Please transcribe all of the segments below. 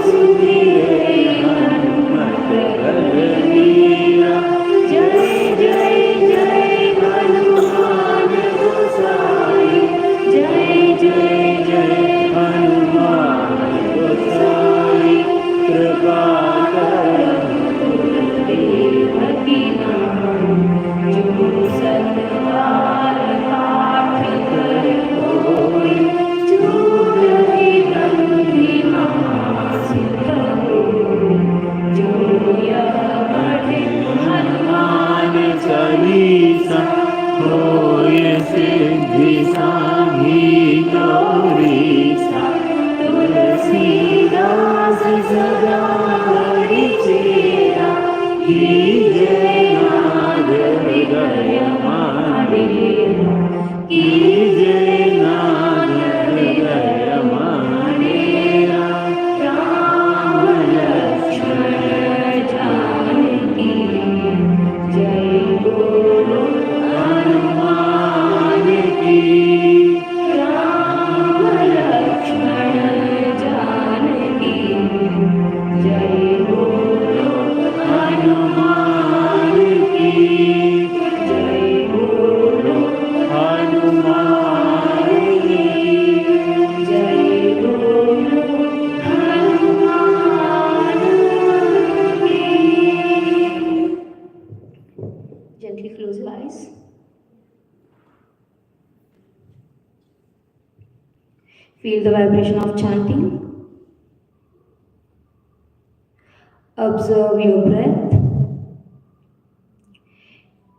Sumire Hanumat बलबीरा। जय जय जय हनुमान गोसाई, जय जय जय हनुमान गोसाई। कृपा गुरुदेव की नाम, जो सतबार पाठ कर कोई, चूर ही बंदी महासिद्ध होई। जो यह पढ़े हनुमान चालीसा, होय सिद्धि साधी गौरीसा। तुलसीदास सदा हरि चेरा, कीजय नाथ हृदय माडेरा। कीजय नाथ हृदय माडेरा। राम लक्ष्मण जानकी, जय बोलो हनुमान की। राम लक्ष्मण जानकी, जय बोलो हनुमान की। जय बोलो हनुमान की। जय बोलो हनुमान की। Gently close your eyes. Feel the vibration of chanting. Observe your breath.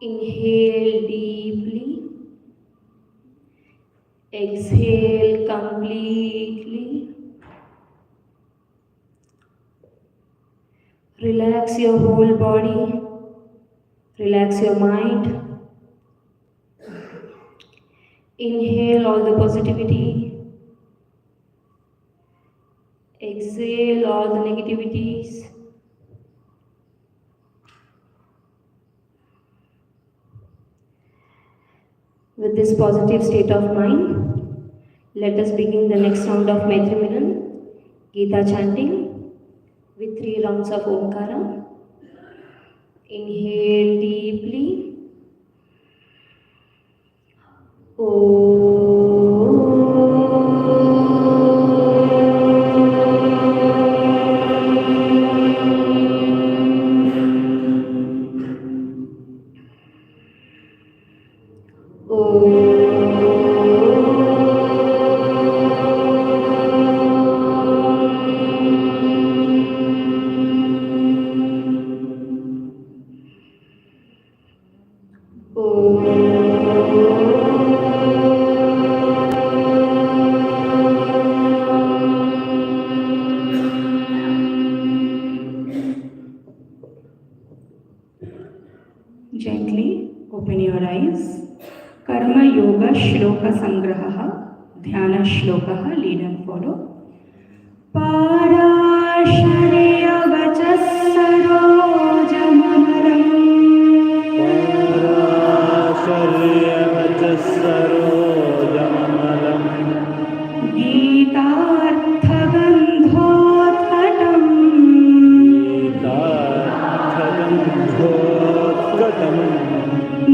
Inhale deeply. Exhale completely. Relax your whole body. Relax your mind. Inhale all the positivity. Exhale all the negativities. With this positive state of mind, let us begin the next round of Maitri Milan, Gita chanting with 3 rounds of Omkara. Inhale deeply. Gently open your eyes. Karma Yoga Shloka Sangraha, Dhyana Shloka, lead and follow. Parashariya vachas sarojamaram, Parashariya vachas sarojamaram, Geetartha gandhotkatam, Geetartha-gandhotkatam,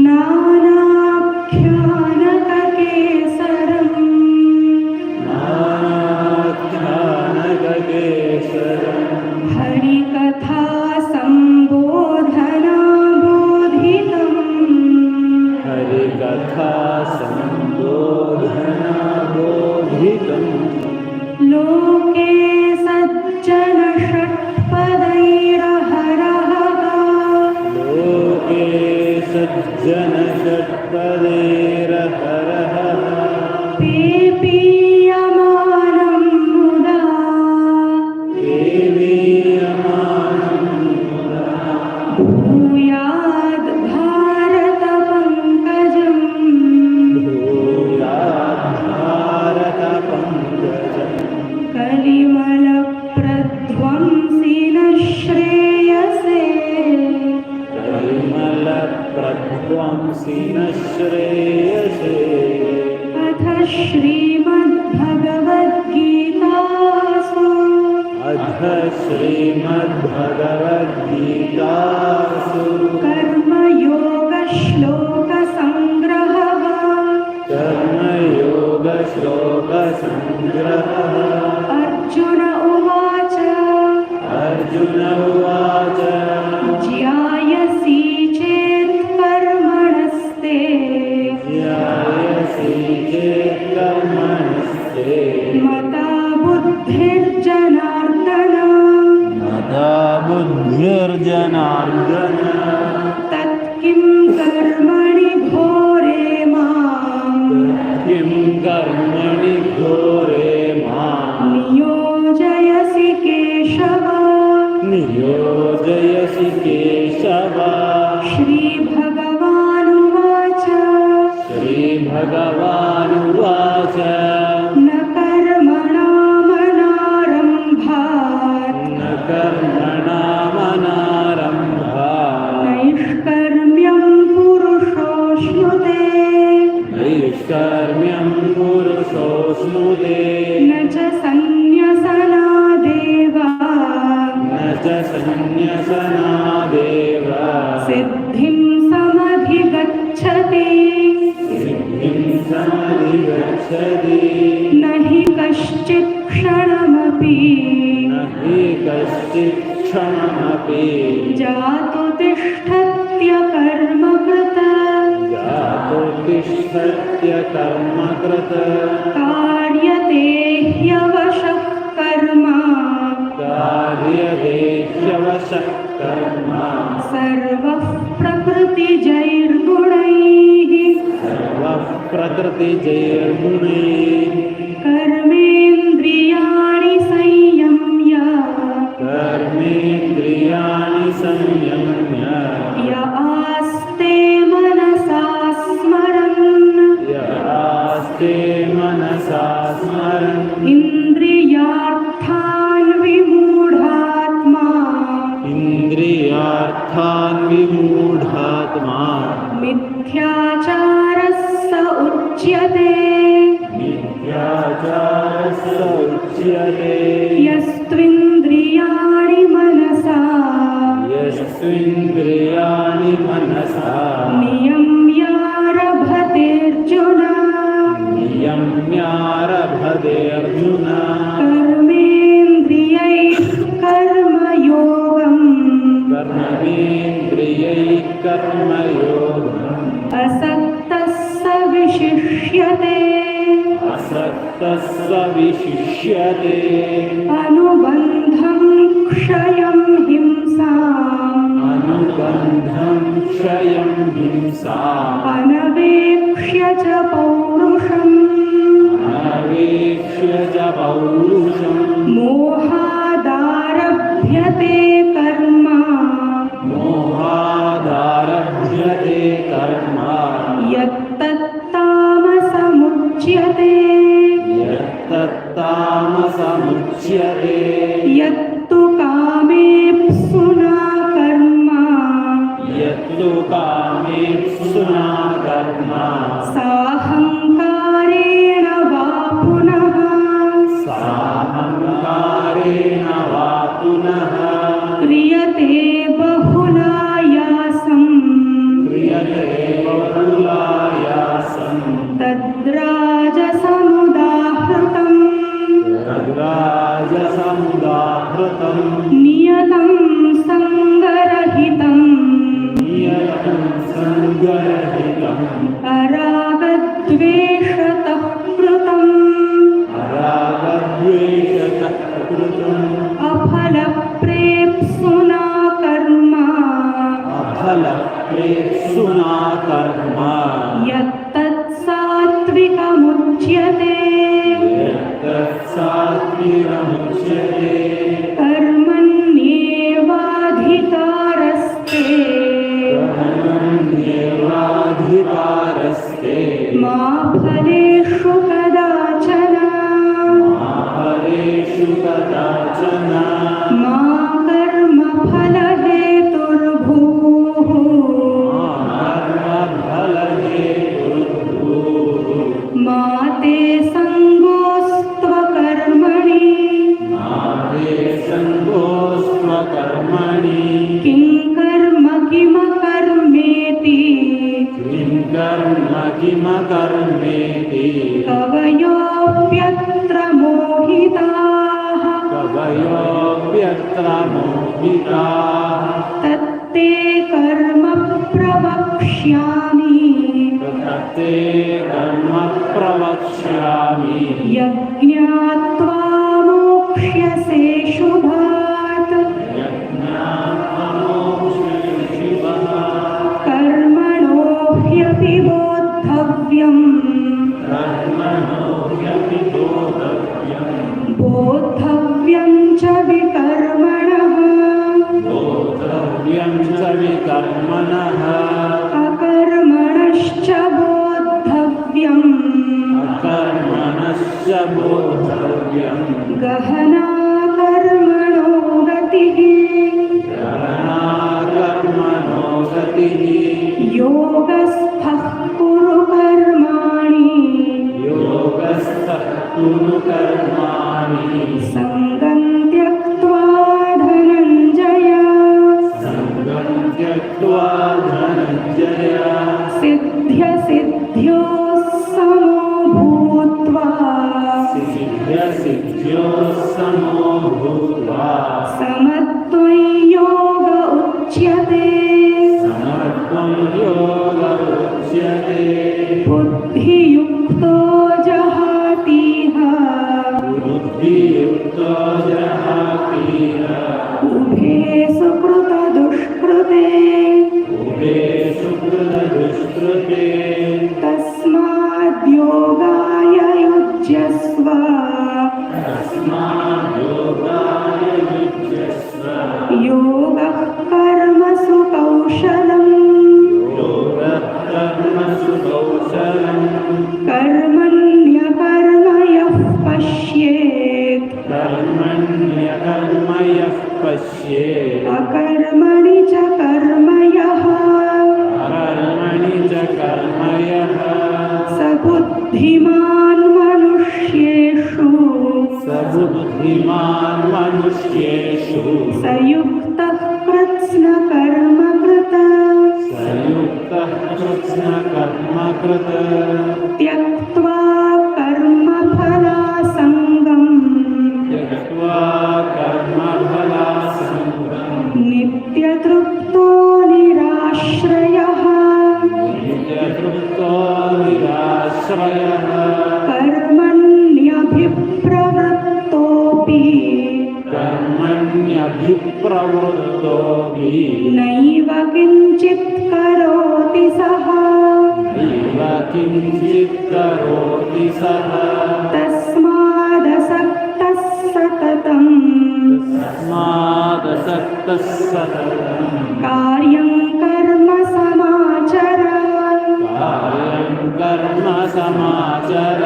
Nanakhyanakesaram, Nanakhyanakesaram, Harikatha Sambodhana Bodhitam, Harikatha Sambodhana Bodhitam, Loke Sajjana Shatpadairaharaha, Loke Sajjana Shatpadairaharaha, Pepiyamanam Muda, Deviyamanam muda, Bhuyad Bharata Pankajam, Bhuyat Bharata Pankajam, Kalimala Pradvamsina Shreyase, Kalimala Pradvamsina Shreyase, Atha Shrimad Bhagavad Gita Su, Adha श्रीमद्भगवद्गीतासु कर्मयोगश्लोकसङ्ग्रहः कर्मयोगश्लोकसङ्ग्रहः अर्जुन उवाच अर्जुन उवाच ज्यायसि चेत् कर्मणस्ते ध्यायसि चेत् कर्मणस्ते मता बुद्धिर्जनार्दन मता बुद्धिर्जनार्दन तत्किं कर्मणि घोरे माम् किं कर्मणि घोरे मां नियोजयसि केशव नियोजयसि केशव श्रीभगवानुवाच श्रीभगवानुवाच न कर्मणामनारम्भात् न कर्मणामनारम्भात् नैष्कर्म्यं पुरुषोऽश्नुते नैष्कर्म्यं पुरुषोऽश्नुते न च सन्न्यसनादेव न च सन्न्यसनादेव सिद्धिं समधिगच्छति सिद्धिं समधिगच्छति न हि कश्चित् क्षणमपि न हि कश्चित् क्षणमपि जातु तिष्ठत्यकर्मकृत जातोत्तिष्ठत्य कर्मकृत कार्यते ह्यवशः कर्म कार्यते ह्यवशः कर्म सर्वः प्रकृतिजैर्गुणैः सर्वः प्रकृतिजैर्गुणैः कर्मेन्द्रियाणि संयम्य कर्मेन्द्रियाणि संयम्य य आस्ते मनसा स्मरन् यास्ते मनसा स्मरन् इन्द्रियार्थान् विमूढात्मा इन्द्रियार्थान् विमूढात्मा मिथ्याचारः स उच्यते मिथ्याचारस्य उच्यते यस्त्विन्द्रियाणि मनसा यस्त्विन्द्रियाणि मनसा नियम्यारभतेऽर्जुन नियम्यारभतेऽर्जुन कर्मेन्द्रियैः कर्मयोगम् कर्मेन्द्रियैः कर्मयोगम् असक्तः स विशिष्यते असक्तः स विशिष्यते अनुबन्धं क्षयं हिंसाम् अनुबन्धं क्षयं हिंसाम् अनवेक्ष्य च पौरुषम् अनवेक्ष्य च पौरुषम् मोहादारभ्यते कर्म मोहादारभ्यते कर्म यत्तत्तामसमुच्यते यत्तत्तामसमुच्यते यत्तु कामेप्सुना कर्म यत्तु कामेप्सुना कर्म साहङ्कारेण वा पुनः साहङ्कारेण वा पुनः क्रियते बहुलायासम् क्रियते बहुलायासम् तद्राजसमुदाहृतम् तद्राजसमुदाहृतम् नियतं सङ्गरहितम् नियतं सङ्गरहितम् अरागद्वेषतः कृतम् अरागद्वेषतः कृतम् अफलप्रेप्सुना कर्म अफलप्रेप्सुना कर्म यत्तत्सात्विकमुच्यते यत्तत्सात्विकमुच्यते कर्मण्येवाधिकारस्ते कर्म किमकर्मेति कवयोऽप्यत्र मोहिताः कवयोऽप्यत्र मोहिताः तत्ते कर्म प्रवक्ष्यामि तत्ते कर्म प्रवक्ष्यामि यज्ञात्वा मोक्ष्यसे शुभात् कर्मणो ह्यपि बोद्धव्यम् बोद्धव्यं च विकर्मणः विकर्मणः अकर्मणश्च बोद्धव्यम् कर्मणश्च बोद्धव्यम् गहना कर्मणो गतिः कर्मणो गतिः योगस्थः कुरु कर्माणि योगस्थः कुरु कर्माणि सङ्गं त्यक्त्वा धनञ्जय सङ्गं त्यक्त्वा धनञ्जय सिद्ध्यसिद्ध्योः समो भूत्वा सिद्ध्यसिद्ध्योः समो भूत्वा समत्वं योग उच्यते समत्वं योग उच्यते बुद्धियुक्तो जहातीह बुद्धियुक्तो जहातीह उभे सुकृतदुष्कृते उभे सुकृतदुष्कृते तस्माद्योगाय युज्यस्व तस्माद्योगाय युज्यस्व योगः कर्मसु कौशलम् योगः कर्मसु कौशलम् कर्मण्यकर्म यः पश्येत् कर्मण्यकर्म यः पश्येत् अकर्मणि च कर्म यः कर्मणि च कर्म यः स बुद्धिमान् मनुष्येषु स बुद्धिमान् मनुष्येषु स युक्तः कृत्स्नकर्मकृत् संयुक्तः कृत्स्नकर्मकृत् त्यक्त्वा कर्मफलासङ्गम् त्यक्त्वा कर्मफलासङ्गम् नित्यतृप्तो निराश्रयः नित्यतृप्तो निराश्रयः कर्मण्यभिप्रवृत्तोऽपि कर्मण्यभिप्रवृत्तोऽपि नैव किञ्चित् करोति सः नैव किञ्चित् करोति सः तस्मादसक्तः सततम् तस्मादसक्तः सततं कार्यं कर्म समाचर कार्यं कर्म समाचर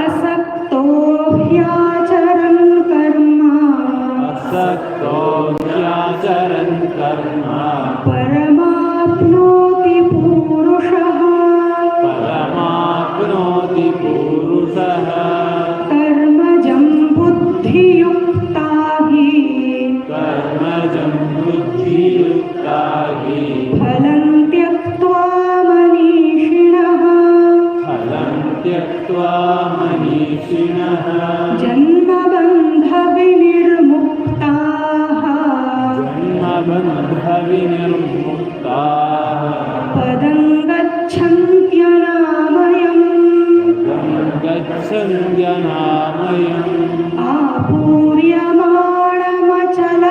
असक्तो ह्याचरन् कर्म असक्तो ह्याचरन् कर्म परमाप्नोति पूरुषः परमाप्नोति पुरुषः कर्मजं बुद्धियुक्ता हि कर्मजं बुद्धियुक्ता हि फलं त्यक्त्वा मनीषिणः फलं त्यक्त्वा मनीषिणः जन्मबन्धविनिर्मुक्ताः जन्मबन्धविनिर्मुक्ताः पदं गच्छन्त्यनामयम् गच्छन्त्यनामयम्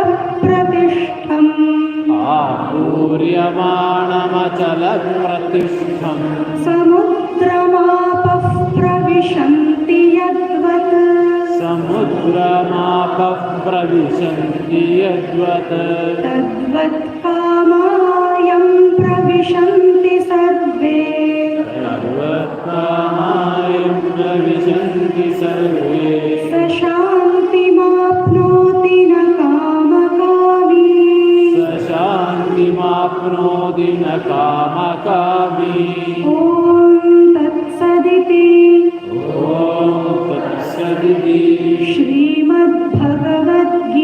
आपूर्यमाणमचलप्रतिष्ठम् आपूर्यमाणमचलप्रतिष्ठम् समुद्रमापः प्रविशन्ति यद्वत् समुद्रमापः प्रविशन्ति यद्वत् तद्वत् कामायं प्रविशन्ति सर्वे सर्वकामायं प्रविशन्ति सर्वे स शान्तिमाप्नोति न कामकामी स शान्तिमाप्नोति न कामकामी ॐ तत्सदिति ॐ तत्सदिति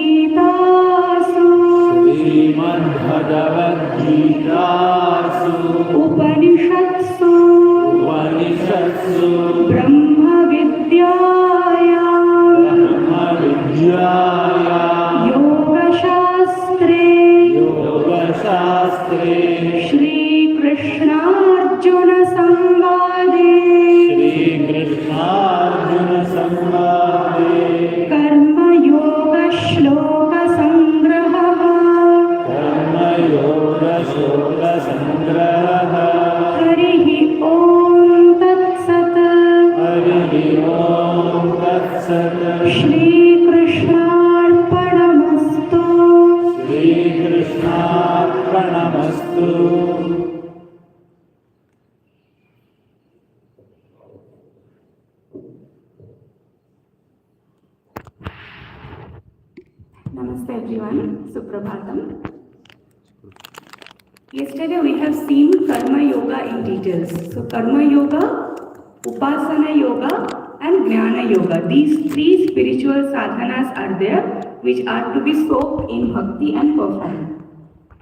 श्रीमद्भगवद्गीतासु श्रीमद्भगवद्गीतासु उपनिषत्सु Shri Krishna Arjuna Samvade Karma Yoga Shloka Sangraha Harihi Om Tat Sat Shri Krishna Arpanamastu. Namaste everyone, Suprabhatam. Yesterday we have seen Karma Yoga in details. So Karma Yoga, Upasana Yoga and Jnana Yoga. These three spiritual sadhanas are there which are to be soaked in bhakti and performed.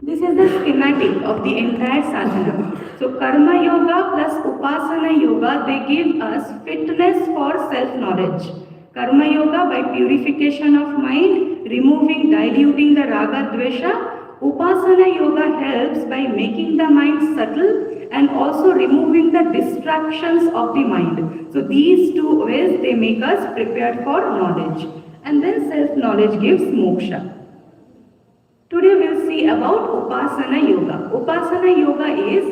This is the schematic of the entire sadhana. So Karma Yoga plus Upasana Yoga, they give us fitness for self-knowledge. Karma Yoga by purification of mind, removing, diluting the raga dvesha. Upasana Yoga helps by making the mind subtle and also removing the distractions of the mind. So these two ways, they make us prepared for knowledge. And then self-knowledge gives moksha. Today we'll see about Upasana Yoga. Upasana Yoga is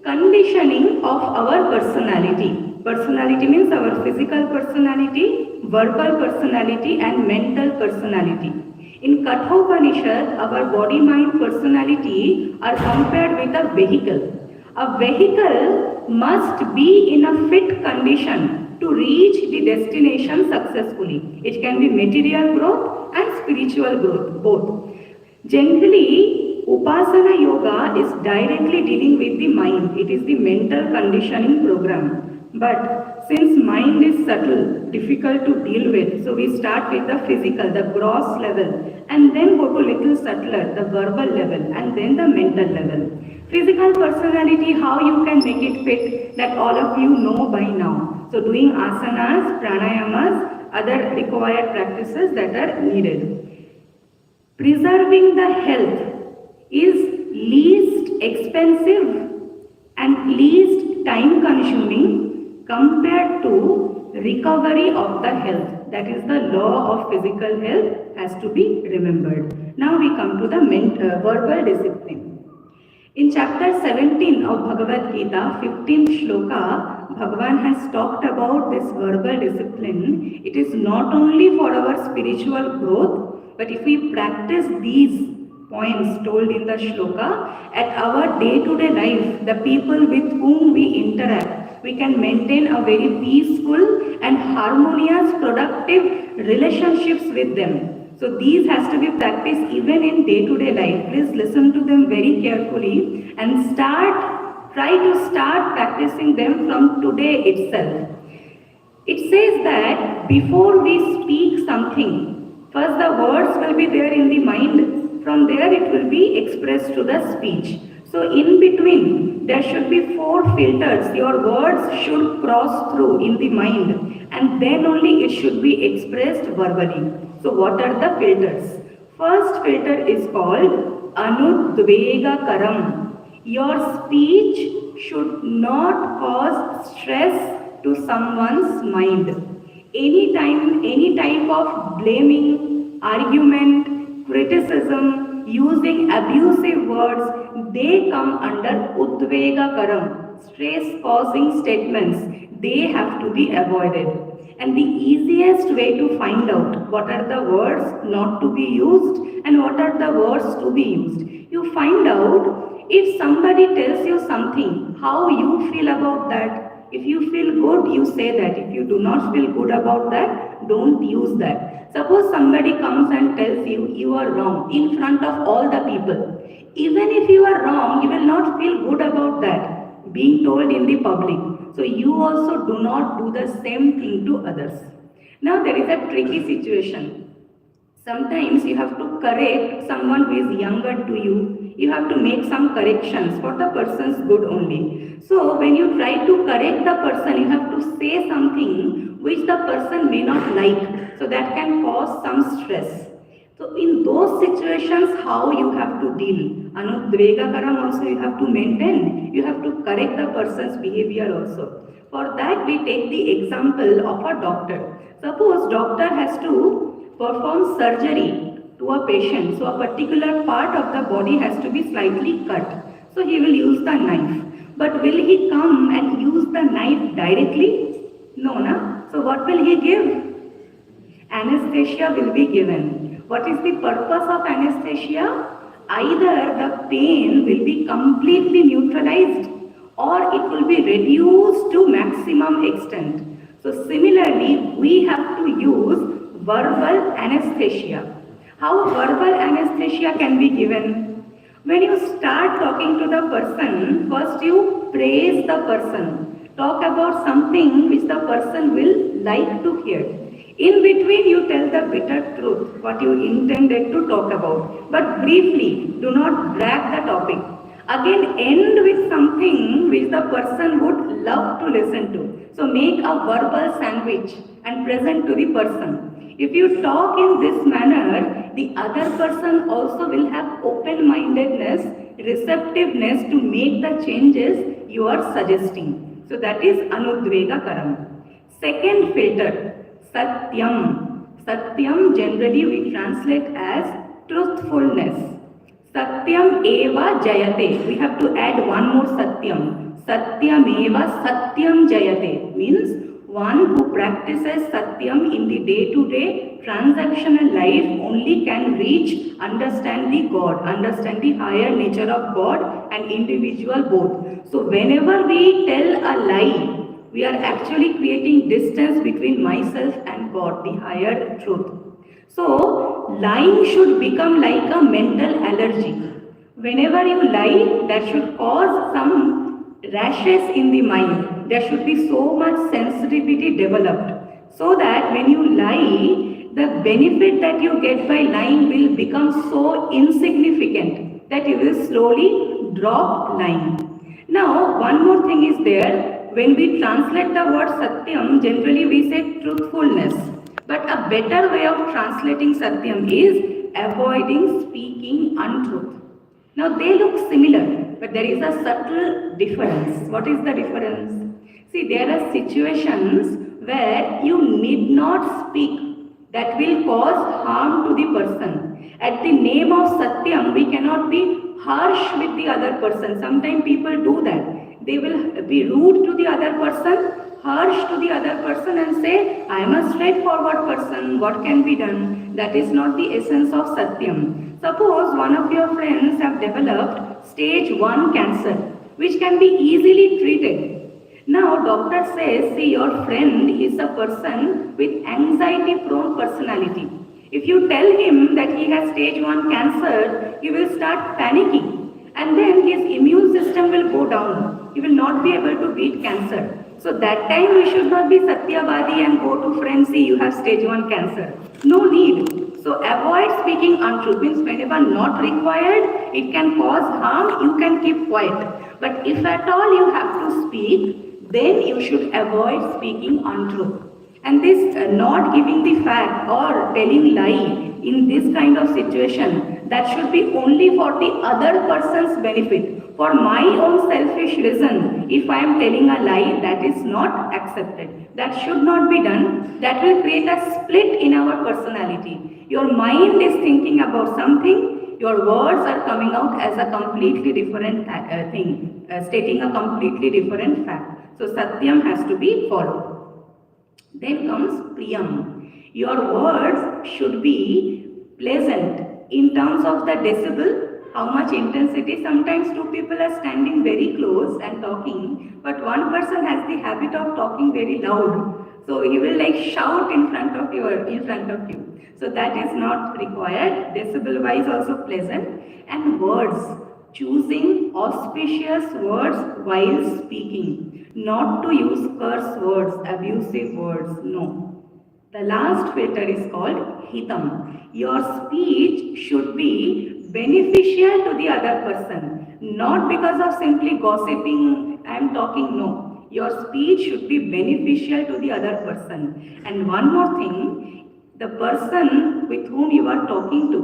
conditioning of our personality. Personality means our physical personality, verbal personality and mental personality. In Kathopanishad, our body-mind personality are compared with a vehicle. A vehicle must be in a fit condition to reach the destination successfully. It can be material growth and spiritual growth, both. Generally, Upasana Yoga is directly dealing with the mind. It is the mental conditioning program. But since mind is subtle, difficult to deal with, so we start with the physical, the gross level, and then go to little subtler, the verbal level, and then the mental level. Physical personality, how you can make it fit, that all of you know by now. So doing asanas, pranayamas, other required practices that are needed. Preserving the health is least expensive and least time consuming compared to recovery of the health. That is the law of physical health has to be remembered. Now we come to the verbal discipline. In chapter 17 of Bhagavad Gita, 15th shloka, Bhagavan has talked about this verbal discipline. It is not only for our spiritual growth, but if we practice these points told in the shloka, at our day-to-day life, the people with whom we interact, we can maintain a very peaceful and harmonious, productive relationships with them. So these has to be practiced even in day-to-day life. Please listen to them very carefully and try to start practicing them from today itself. It says that before we speak something, first the words will be there in the mind. From there it will be expressed to the speech. So in between, there should be 4 filters. Your words should cross through in the mind and then only it should be expressed verbally. So what are the filters? First filter is called Anudvega Karam. Your speech should not cause stress to someone's mind. Any type of blaming, argument, criticism, using abusive words, they come under Udvega Karam, stress-causing statements. They have to be avoided. And the easiest way to find out what are the words not to be used and what are the words to be used. You find out if somebody tells you something, how you feel about that. If you feel good, you say that. If you do not feel good about that, don't use that. Suppose somebody comes and tells you, you are wrong in front of all the people. Even if you are wrong, you will not feel good about that being told in the public. So you also do not do the same thing to others. Now there is a tricky situation. Sometimes you have to correct someone who is younger to you. You have to make some corrections for the person's good only. So when you try to correct the person, you have to say something which the person may not like. So that can cause some stress. So So in those situations, how you have to deal? Anudvegakaram also you have to maintain. You have to correct the person's behavior also. For that, we take the example of a doctor. Suppose doctor has to perform surgery to a patient. So a particular part of the body has to be slightly cut. So he will use the knife. But will he come and use the knife directly? No, na? So what will he give? Anesthesia will be given. What is the purpose of anesthesia? Either the pain will be completely neutralized or it will be reduced to maximum extent. So similarly, we have to use verbal anesthesia. How verbal anesthesia can be given? When you start talking to the person, first you praise the person. Talk about something which the person will like to hear. In between, you tell the bitter truth, what you intended to talk about. But briefly, do not drag the topic. Again, end with something which the person would love to listen to. So make a verbal sandwich and present to the person. If you talk in this manner, the other person also will have open-mindedness, receptiveness to make the changes you are suggesting. So that is Anudvega Karam. Second filter, Satyam. Satyam generally we translate as truthfulness. Satyam eva jayate. We have to add one more Satyam. Satyam eva Satyam jayate means one who practices Satyam in the day-to-day transactional life only can reach, understand the God, understand the higher nature of God and individual both. So whenever we tell a lie, we are actually creating distance between myself and God, the higher truth. So, lying should become like a mental allergy. Whenever you lie, that should cause some rashes in the mind. There should be so much sensitivity developed. So that when you lie, the benefit that you get by lying will become so insignificant that you will slowly drop lying. Now, one more thing is there. When we translate the word Satyam, generally we say truthfulness. But a better way of translating Satyam is avoiding speaking untruth. Now they look similar, but there is a subtle difference. What is the difference? See, there are situations where you need not speak that will cause harm to the person. At the name of Satyam, we cannot be harsh with the other person. Sometimes people do that. They will be rude to the other person, harsh to the other person and say, I am a straightforward person, what can be done? That is not the essence of Satyam. Suppose one of your friends have developed stage 1 cancer, which can be easily treated. Now doctor says, see, your friend is a person with anxiety-prone personality. If you tell him that he has stage 1 cancer, he will start panicking. And then his immune system will go down. He will not be able to beat cancer. So that time we should not be Satyavadi and go to friends, see you have stage 1 cancer. No need. So avoid speaking untruth. Means whenever not required, it can cause harm, you can keep quiet. But if at all you have to speak, then you should avoid speaking untruth. And this not giving the fact or telling lie in this kind of situation, that should be only for the other person's benefit. For my own selfish reason, if I am telling a lie, that is not accepted. That should not be done. That will create a split in our personality. Your mind is thinking about something, your words are coming out as a completely different thing, stating a completely different fact. So Satyam has to be followed. Then comes Priyam. Your words should be pleasant in terms of the decibel, how much intensity. Sometimes two people are standing very close and talking, but one person has the habit of talking very loud. So he will like shout in front of you. So that is not required. Decibel wise also pleasant. And words, choosing auspicious words while speaking. Not to use curse words, abusive words, no. The last filter is called hitam. Your speech should be beneficial to the other person, not because of simply gossiping, I am talking, no. Your speech should be beneficial to the other person. And one more thing, the person with whom you are talking to,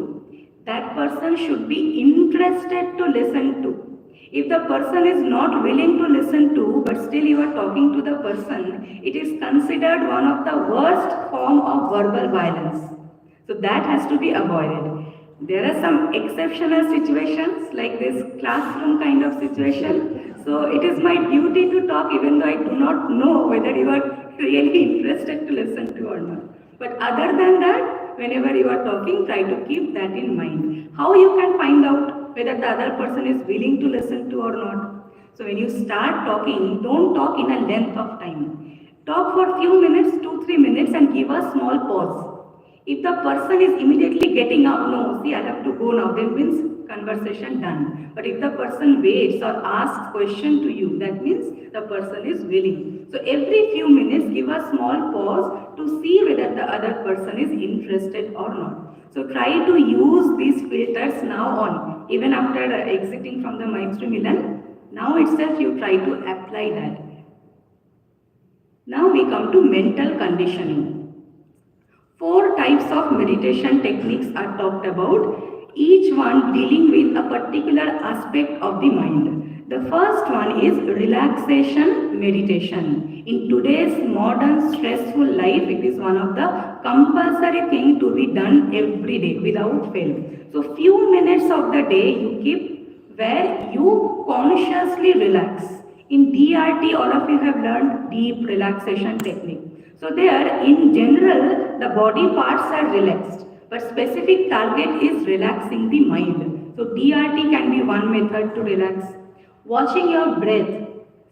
that person should be interested to listen to. If the person is not willing to listen to, but still you are talking to the person, it is considered one of the worst form of verbal violence. So that has to be avoided. There are some exceptional situations like this classroom kind of situation. So it is my duty to talk even though I do not know whether you are really interested to listen to or not. But other than that, whenever you are talking, try to keep that in mind. How you can find out whether the other person is willing to listen to or not? So when you start talking, don't talk in a length of time. Talk for few minutes, 2-3 minutes, and give a small pause. If the person is immediately getting up, no, see I have to go now, then means conversation done. But if the person waits or asks question to you, that means the person is willing. So every few minutes give a small pause to see whether the other person is interested or not. So try to use these filters now on, even after exiting from the Maitri Milan. Now itself you try to apply that. Now we come to mental conditioning. 4 types of meditation techniques are talked about, each one dealing with a particular aspect of the mind. The first one is relaxation meditation. In today's modern stressful life, it is one of the compulsory things to be done every day without fail. So few minutes of the day you keep where you consciously relax. In DRT, all of you have learned deep relaxation technique. So there, in general, the body parts are relaxed, but specific target is relaxing the mind. So DRT can be one method to relax. Watching your breath,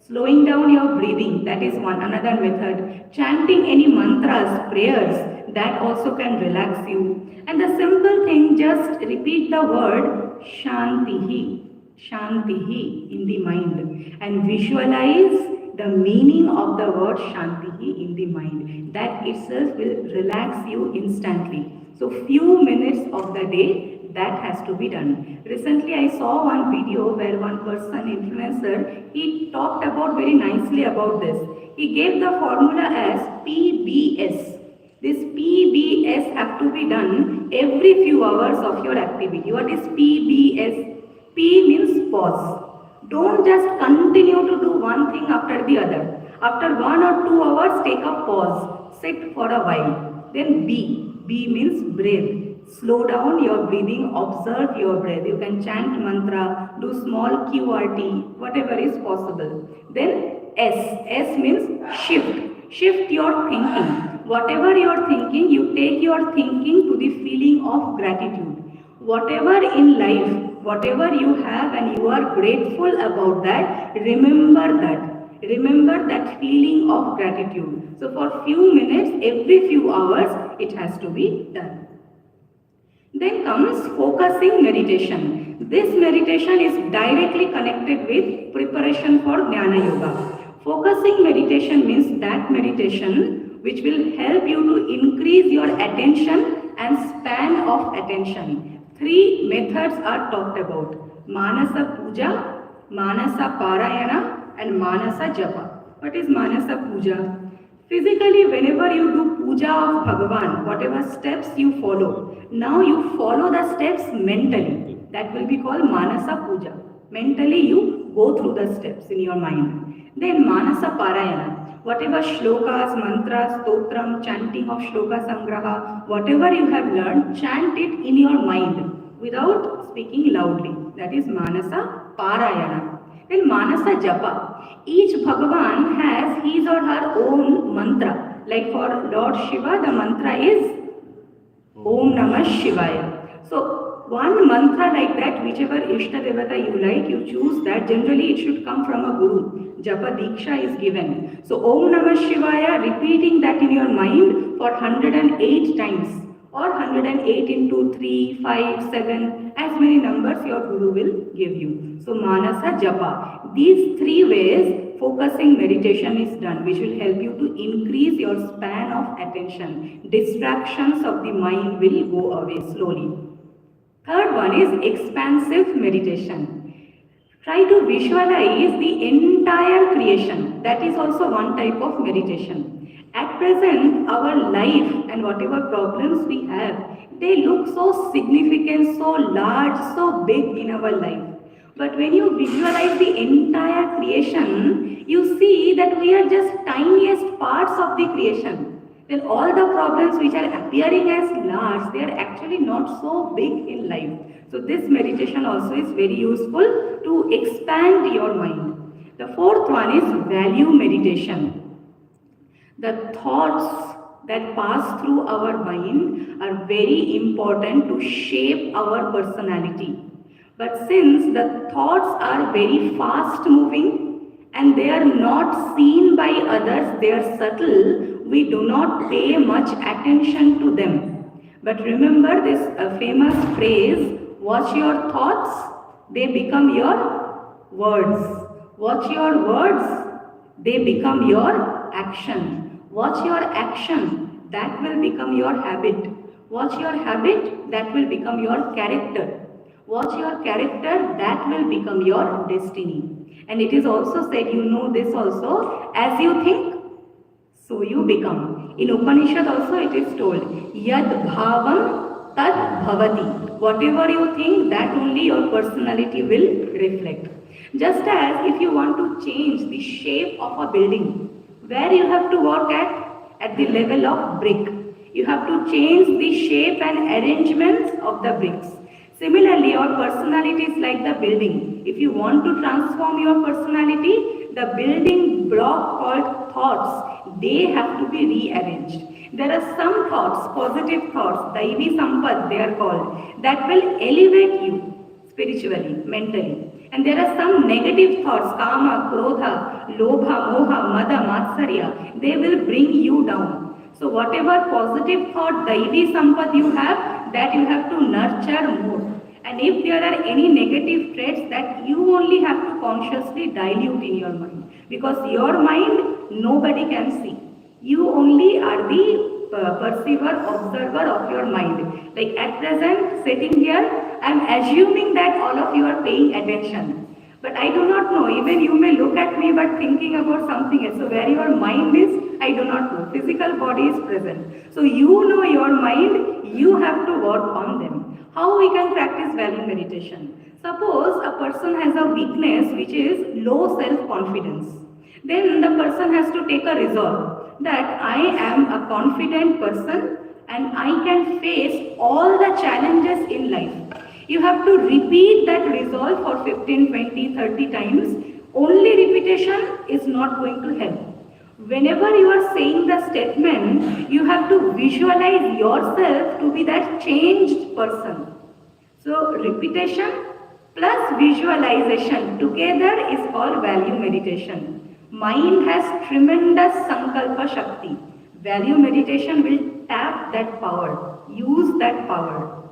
slowing down your breathing, that is another method. Chanting any mantras, prayers, that also can relax you. And the simple thing, just repeat the word Shantihi, Shantihi in the mind, and visualize the meaning of the word Shantihi in the mind. That itself will relax you instantly. So few minutes of the day, that has to be done. Recently I saw one video where one person, influencer, he talked about very nicely about this. He gave the formula as PBS. This PBS have to be done every few hours of your activity. What is PBS? P means pause. Don't just continue to do one thing after the other. After 1 or 2 hours, take a pause. Sit for a while. Then B. B means breathe. Slow down your breathing. Observe your breath. You can chant mantra, do small QRT, whatever is possible. Then S. S means shift. Shift your thinking. Whatever you are thinking, you take your thinking to the feeling of gratitude. Whatever in life, whatever you have and you are grateful about that, remember that. Remember that feeling of gratitude. So for few minutes, every few hours, it has to be done. Then comes focusing meditation. This meditation is directly connected with preparation for Jnana Yoga. Focusing meditation means that meditation which will help you to increase your attention and span of attention. 3 methods are talked about: Manasa Puja, Manasa Parayana, and Manasa Japa. What is Manasa Puja? Physically, whenever you do puja of Bhagavan, whatever steps you follow, now you follow the steps mentally. That will be called Manasa Puja. Mentally, you go through the steps in your mind. Then Manasa Parayana. Whatever shlokas, mantras, stotram, chanting of shloka sangraha, whatever you have learned, chant it in your mind without speaking loudly. That is Manasa Parayana. Then Manasa Japa. Each Bhagavan has his or her own mantra. Like for Lord Shiva, the mantra is Om Namah Shivaya. So one mantra like that, whichever Ishta Devata you like, you choose that. Generally it should come from a Guru. Japa Diksha is given. So Om Namah Shivaya, repeating that in your mind for 108 times. Or 108 into 3, 5, 7, as many numbers your Guru will give you. So Manasa Japa. These 3 ways focusing meditation is done, which will help you to increase your span of attention. Distractions of the mind will go away slowly. Third one is expansive meditation. Try to visualize the entire creation. That is also one type of meditation. At present, our life and whatever problems we have, they look so significant, so large, so big in our life. But when you visualize the entire creation, you see that we are just tiniest parts of the creation. Then all the problems which are appearing as large, they are actually not so big in life. So this meditation also is very useful to expand your mind. The fourth one is value meditation. The thoughts that pass through our mind are very important to shape our personality. But since the thoughts are very fast moving and they are not seen by others, they are subtle, we do not pay much attention to them. But remember this famous phrase, watch your thoughts, they become your words. Watch your words, they become your action. Watch your action, that will become your habit. Watch your habit, that will become your character. Watch your character, that will become your destiny. And it is also said, you know this also, as you think, so you become. In Upanishad also it is told, Yad bhavam tad bhavati. Whatever you think, that only your personality will reflect. Just as if you want to change the shape of a building, where you have to work at the level of brick. You have to change the shape and arrangements of the bricks. Similarly, your personality is like the building. If you want to transform your personality, the building block called thoughts, they have to be rearranged. There are some thoughts, positive thoughts, Daivi Sampad they are called, that will elevate you spiritually, mentally. And there are some negative thoughts, Kama, Krodha, Lobha, Moha, Mada, Matsarya, they will bring you down. So whatever positive thought, Daivi Sampad you have, that you have to nurture more. And if there are any negative traits, that you only have to consciously dilute in your mind. Because your mind, nobody can see. You only are the perceiver, observer of your mind. Like at present, sitting here, I am assuming that all of you are paying attention. But I do not know, even you may look at me but thinking about something else. So where your mind is, I do not know. Physical body is present. So you know your mind, you have to work on them. How we can practice value meditation? Suppose a person has a weakness which is low self-confidence. Then the person has to take a resolve that I am a confident person and I can face all the challenges in life. You have to repeat that resolve for 15, 20, 30 times. Only repetition is not going to help. Whenever you are saying the statement, you have to visualize yourself to be that changed person. So repetition plus visualization together is called value meditation. Mind has tremendous sankalpa shakti. Value meditation will tap that power, use that power.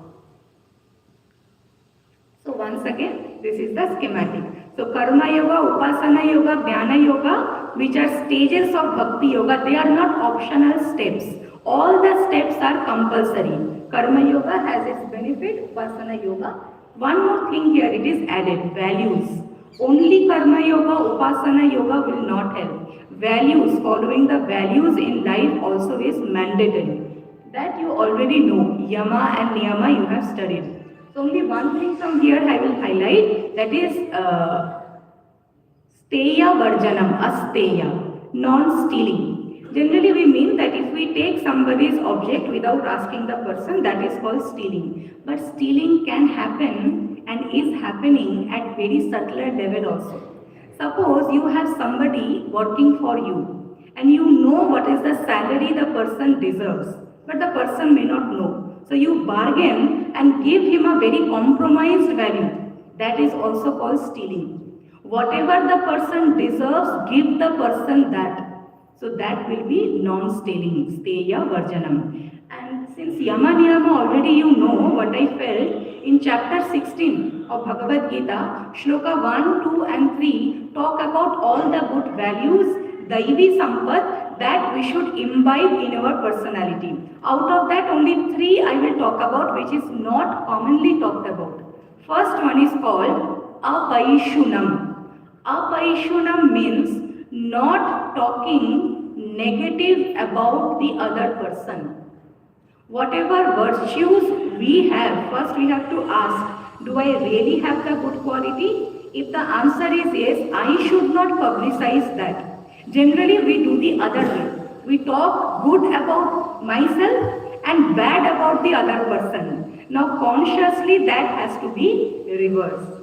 So once again, this is the schematic. So Karma Yoga, Upasana Yoga, Jnana Yoga, which are stages of Bhakti Yoga, they are not optional steps. All the steps are compulsory. Karma Yoga has its benefit, Upasana Yoga. One more thing here, it is added, values. Only Karma Yoga, Upasana Yoga will not help. Values, following the values in life also is mandatory. That you already know, Yama and Niyama you have studied. So only one thing from here I will highlight, that is Steya Varjanam, Asteya, non-stealing. Generally we mean that if we take somebody's object without asking the person, that is called stealing. But stealing can happen and is happening at very subtler level also. Suppose you have somebody working for you and you know what is the salary the person deserves, but the person may not know. So you bargain and give him a very compromised value. That is also called stealing. Whatever the person deserves, give the person that. So that will be non-stealing, steya varjanam. And since Yama Niyama already you know what I felt, in chapter 16 of Bhagavad Gita, Shloka 1, 2 and 3 talk about all the good values, Daivi Sampad, that we should imbibe in our personality. Out of that, only 3 I will talk about, which is not commonly talked about. First one is called Apaishunam. Apaishunam means not talking negative about the other person. Whatever virtues we have, first we have to ask, do I really have the good quality? If the answer is yes, I should not publicize that. Generally, we do the other way. We talk good about myself and bad about the other person. Now, consciously, that has to be reversed.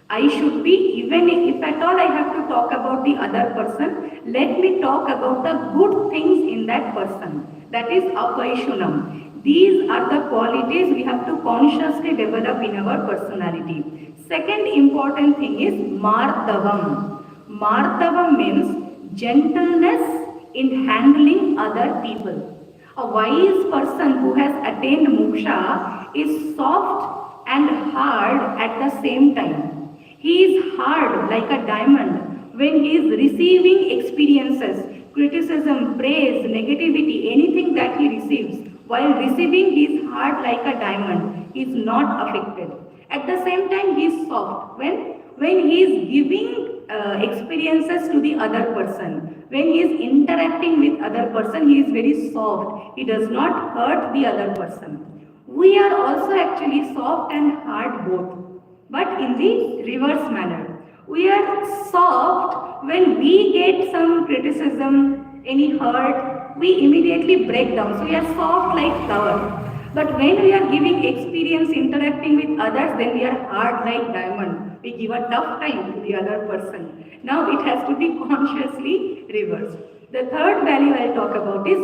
I should be, even if at all I have to talk about the other person, let me talk about the good things in that person. That is Apaishunam. These are the qualities we have to consciously develop in our personality. Second important thing is Mardavam. Mardavam means gentleness in handling other people. A wise person who has attained moksha is soft and hard at the same time. He is hard like a diamond when he is receiving experiences, criticism, praise, negativity, anything that he receives. While receiving, he is hard like a diamond. He is not affected. At the same time, he is soft when he is giving experiences to the other person. When he is interacting with other person, he is very soft. He does not hurt the other person. We are also actually soft and hard both, but in the reverse manner. We are soft when we get some criticism, any hurt, we immediately break down. So we are soft like flower. But when we are giving experience, interacting with others, then we are hard like diamond. We give a tough time to the other person. Now it has to be consciously reversed. The third value I'll talk about is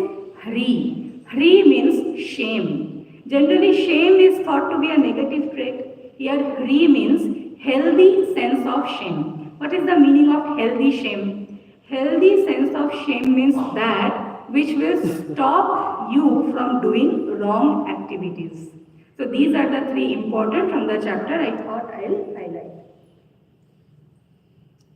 Hri. Hri means shame. Generally, shame is thought to be a negative trait. Here, Hri means healthy sense of shame. What is the meaning of healthy shame? Healthy sense of shame means that which will stop you from doing wrong activities. So these are the three important from the chapter I thought I'll highlight.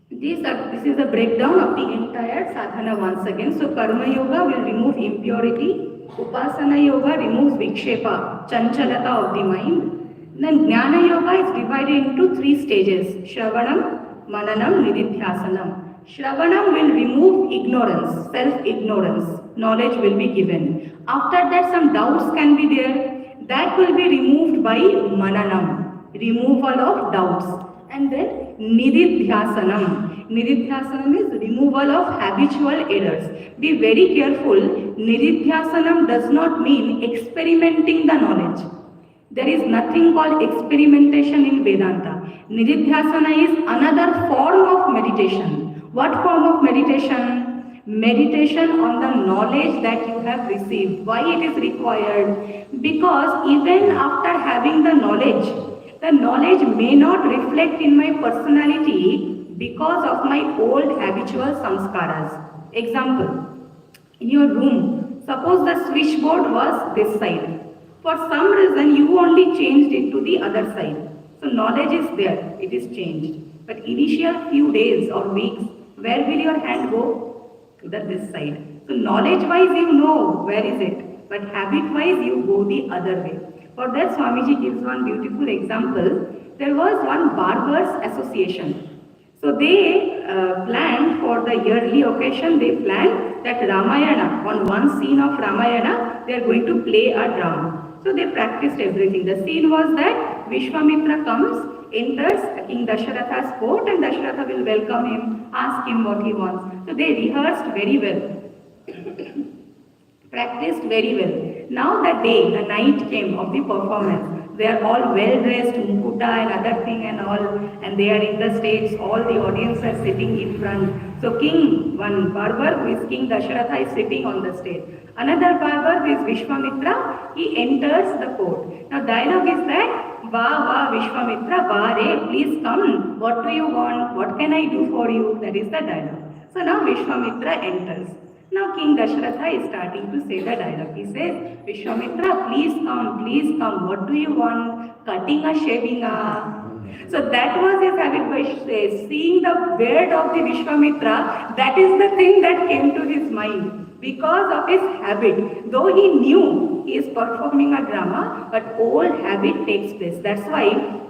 This is a breakdown of the entire sadhana once again. So Karma Yoga will remove impurity. Upasana Yoga removes vikshepa, chanchalata of the mind. Then Jnana Yoga is divided into three stages: Shravanam, Mananam, Nididhyasanam. Shravanam will remove ignorance, self-ignorance. Knowledge will be given. After that, some doubts can be there. That will be removed by Mananam, removal of doubts. And then Nididhyasanam. Nididhyasanam is removal of habitual errors. Be very careful. Nididhyasanam does not mean experimenting the knowledge. There is nothing called experimentation in Vedanta. Nididhyasana is another form of meditation. What form of meditation? Meditation on the knowledge that you have received. Why it is required? Because even after having the knowledge may not reflect in my personality because of my old habitual samskaras. Example, in your room, suppose the switchboard was this side. For some reason, you only changed it to the other side. So knowledge is there, it is changed. But initial few days or weeks, where will your hand go? To this side. So knowledge-wise you know where is it, but habit-wise you go the other way. For that, Swamiji gives one beautiful example. There was one barbers association. So they planned for the yearly occasion, they planned that Ramayana, on one scene of Ramayana, they are going to play a drama. So they practiced everything. The scene was that Vishwamitra comes, enters King Dasharatha's court, and Dasharatha will welcome him, ask him what he wants. So they rehearsed very well, practiced very well. Now the night came of the performance. They are all well dressed, mukuta and other thing and all, and they are in the stage. All the audience are sitting in front. So one barber who is King Dasharatha is sitting on the stage. Another barber who is Vishwamitra, he enters the court. Now dialogue is that, Va Vishwamitra, Va re, please come. What do you want? What can I do for you? That is the dialogue. So now Vishwamitra enters. Now King Dasharatha is starting to say the dialogue. He says, Vishwamitra, please come. What do you want? Cutting or shaving? So that was his habit by seeing the beard of the Vishwamitra. That is the thing that came to his mind. because of his habit. Though he knew he is performing a drama, but old habit takes place. That's why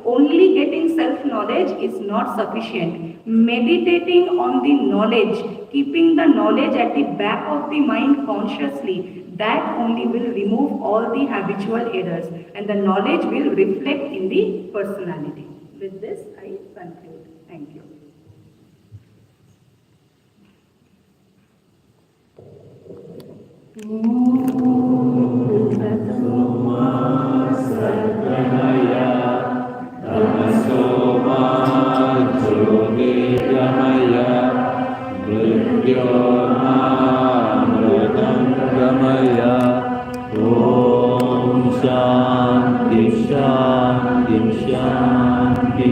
only getting self-knowledge is not sufficient. Meditating on the knowledge, keeping the knowledge at the back of the mind consciously, that only will remove all the habitual errors, and the knowledge will reflect in the personality. With this, I conclude. Thank you. Sarvanaya